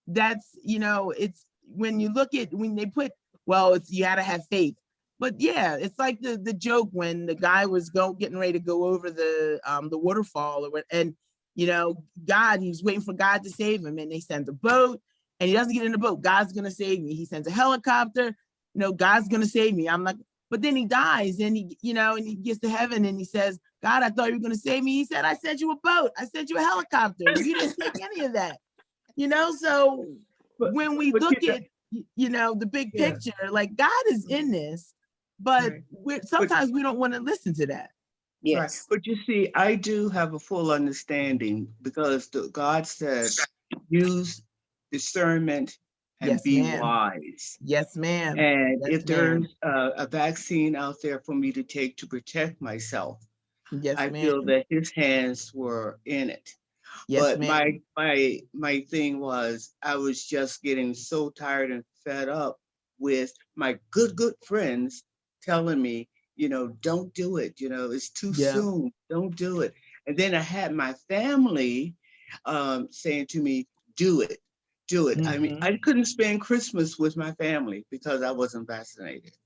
that's, you know, it's when you look at, when they put, well, it's, you gotta have faith. But yeah, it's like the joke when the guy was getting ready to go over the waterfall, and you know, he was waiting for God to save him, and they send a boat, and he doesn't get in the boat. God's gonna save me. He sends a helicopter. You know, God's gonna save me. I'm like, but then he dies, and he gets to heaven, and he says, God, I thought you were gonna save me. He said, I sent you a boat. I sent you a helicopter. You didn't take any of that. You know, so when we look at, you know, the big picture, like God is in this. But sometimes we don't want to listen to that. Yes. Right. But you see, I do have a full understanding because God said, use discernment and be wise. Yes, ma'am. And yes, if there's a vaccine out there for me to take to protect myself, I feel that his hands were in it. Yes, but my thing was, I was just getting so tired and fed up with my good friends telling me, you know, don't do it. You know, it's too soon. Don't do it. And then I had my family saying to me, do it. Mm-hmm. I mean, I couldn't spend Christmas with my family because I wasn't vaccinated,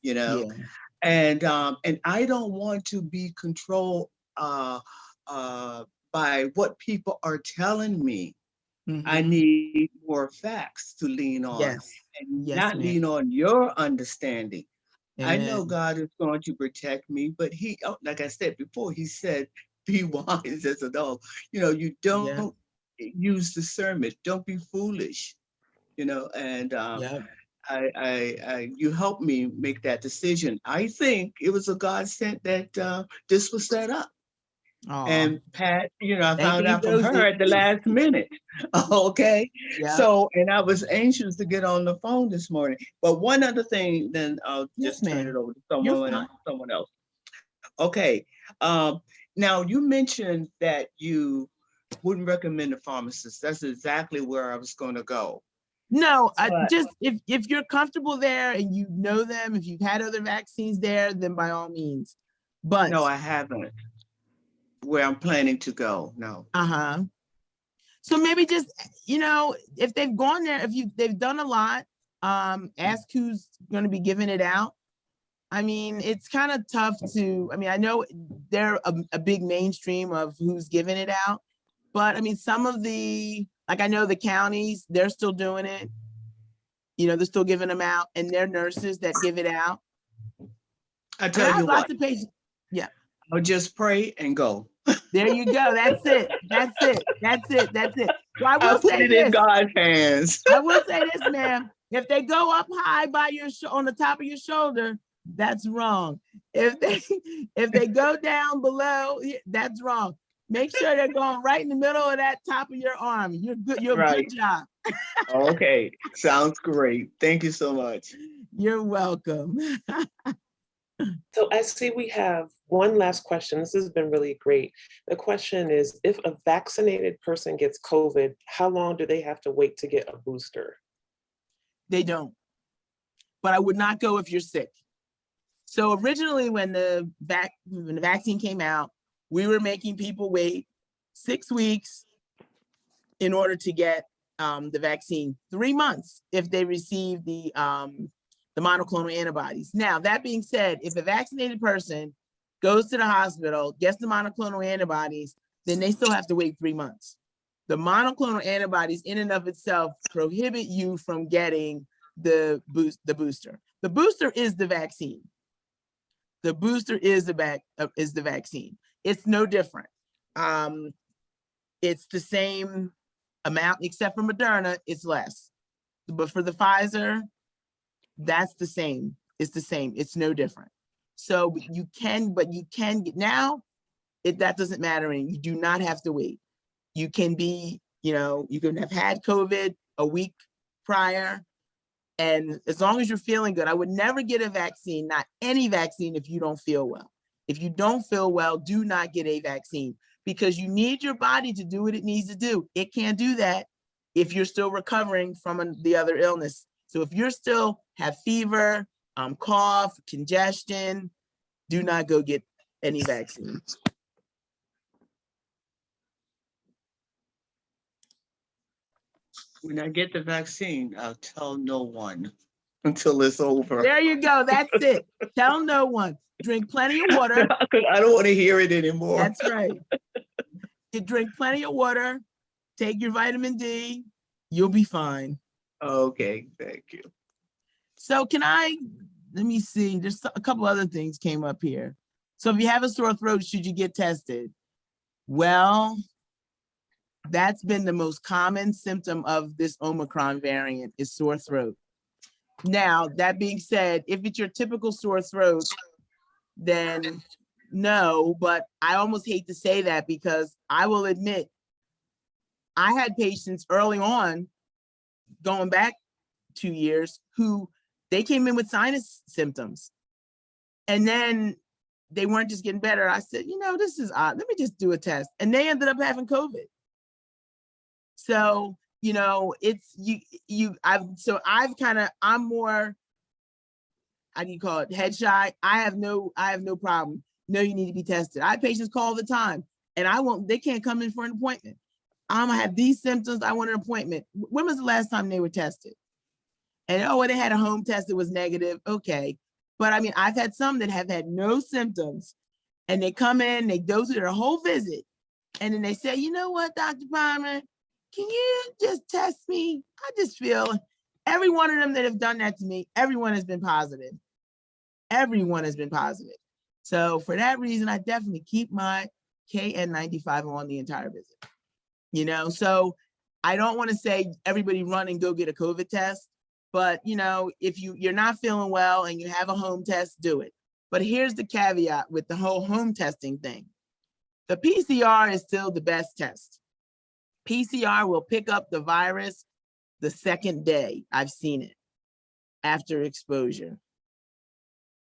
you know. Yeah. And I don't want to be controlled by what people are telling me. I need more facts to lean on Yes. and Yes, not ma'am. lean on your understanding. I know Amen. God is going to protect me, but like I said before, he said, be wise as a dog. You Yeah. don't use discernment. Don't be foolish, and Yep. you helped me make that decision. I think it was a godsend that this was set up. Aw. And Pat, I Thank found you, out from her Josie. at the last minute. Okay. Yeah. So, and I was anxious to get on the phone this morning. But one other thing, then I'll Yes, just turn it ma'am. over to You're someone else. Okay. Now you mentioned that you wouldn't recommend a pharmacist. That's exactly where I was going to go. No, But just if you're comfortable there and you know them, if you've had other vaccines there, then by all means. But no, I haven't. Where I'm planning to go. No. So maybe just, if they've gone there, they've done a lot, ask who's going to be giving it out. I mean, it's kind of tough I know they're a big mainstream of who's giving it out, but I mean, some of I know the counties, they're still doing it. They're still giving them out, and they're nurses that give it out. I tell you what. Lots of patients. Yeah. I'll just pray and go. There you go. That's it. That's it. That's it. That's it. Well, I will put say it this. in God's hands. I will say this, ma'am. If they go up high by on the top of your shoulder, that's wrong. If they go down below, that's wrong. Make sure they're going right in the middle of that top of your arm. You're good. You're Right. Good job. Okay. Sounds great. Thank you so much. You're welcome. So I see we have one last question. This has been really great. The question is, if a vaccinated person gets COVID, how long do they have to wait to get a booster? They don't. But I would not go if you're sick. So originally when the vaccine came out, we were making people wait 6 weeks in order to get the vaccine, 3 months if they received the monoclonal antibodies. Now, that being said, if a vaccinated person goes to the hospital, gets the monoclonal antibodies, then they still have to wait 3 months. The monoclonal antibodies in and of itself prohibit you from getting the booster. The booster is the vaccine. The booster is the vaccine. It's no different. It's the same amount, except for Moderna, it's less. But for the Pfizer, that's the same. It's the same. It's no different. So you can get now. That doesn't matter, and you do not have to wait. You can be, you can have had COVID a week prior, and as long as you're feeling good. I would never get a vaccine, not any vaccine, if you don't feel well. If you don't feel well, do not get a vaccine, because you need your body to do what it needs to do. It can't do that if you're still recovering from the other illness. So if you're still have fever, cough, congestion, do not go get any vaccine. When I get the vaccine, I'll tell no one until it's over. There you go. That's it. Tell no one. Drink plenty of water. I don't want to hear it anymore. That's right. You drink plenty of water. Take your vitamin D. You'll be fine. Okay, thank you. So let me see. There's a couple other things came up here. So if you have a sore throat, should you get tested? Well, that's been the most common symptom of this Omicron variant is sore throat. Now, that being said, if it's your typical sore throat, then no, but I almost hate to say that, because I will admit, I had patients early on, going back 2 years, who they came in with sinus symptoms, and then they weren't just getting better. I said, this is odd. Let me just do a test. And they ended up having COVID. So, it's I'm more, how do you call it, head shy. I have no problem. No, you need to be tested. I have patients call all the time, and they can't come in for an appointment. I have these symptoms. I want an appointment. When was the last time they were tested? And they had a home test that was negative. Okay. But I mean, I've had some that have had no symptoms, and they come in, they go through their whole visit, and then they say, you know what, Dr. Palmer, can you just test me? I just feel every one of them that have done that to me, everyone has been positive. Everyone has been positive. So for that reason, I definitely keep my KN95 on the entire visit. You know, so I don't want to say everybody run and go get a COVID test, but you know, if you're not feeling well and you have a home test, do it. But here's the caveat with the whole home testing thing. The PCR is still the best test. PCR will pick up the virus the second day. I've seen it after exposure.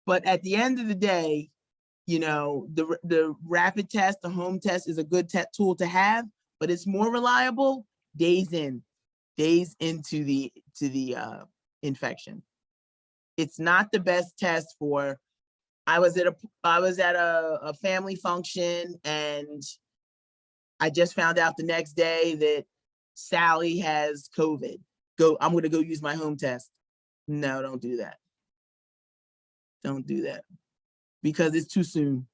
But at the end of the day, you know, the rapid test, the home test is a good tool to have, but it's more reliable days into the infection. It's not the best test for. I was at a family function and I just found out the next day that Sally has COVID. I'm going to go use my home test. No, don't do that. Don't do that because it's too soon.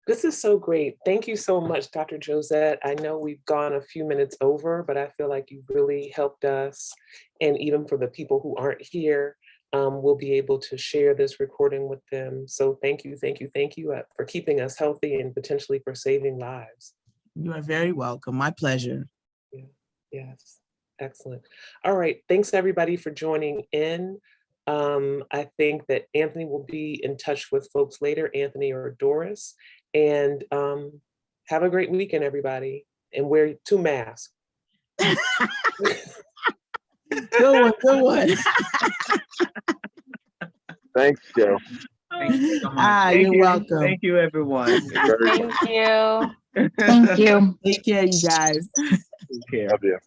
This is so great. Thank you so much, Dr. Josette. I know we've gone a few minutes over, but I feel like you really helped us. And even for the people who aren't here, we'll be able to share this recording with them. So thank you for keeping us healthy and potentially for saving lives. You are very welcome. My pleasure. Yeah. Yes. Excellent. All right. Thanks everybody for joining in. I think that Anthony will be in touch with folks later, Anthony or Doris. And have a great weekend, everybody. And wear 2 masks. Good one. Thanks, Joe. Thank you so much. You're welcome. Thank you, everyone. Very much. Thank you. Thank you. Take care, you guys. Take care. Love you.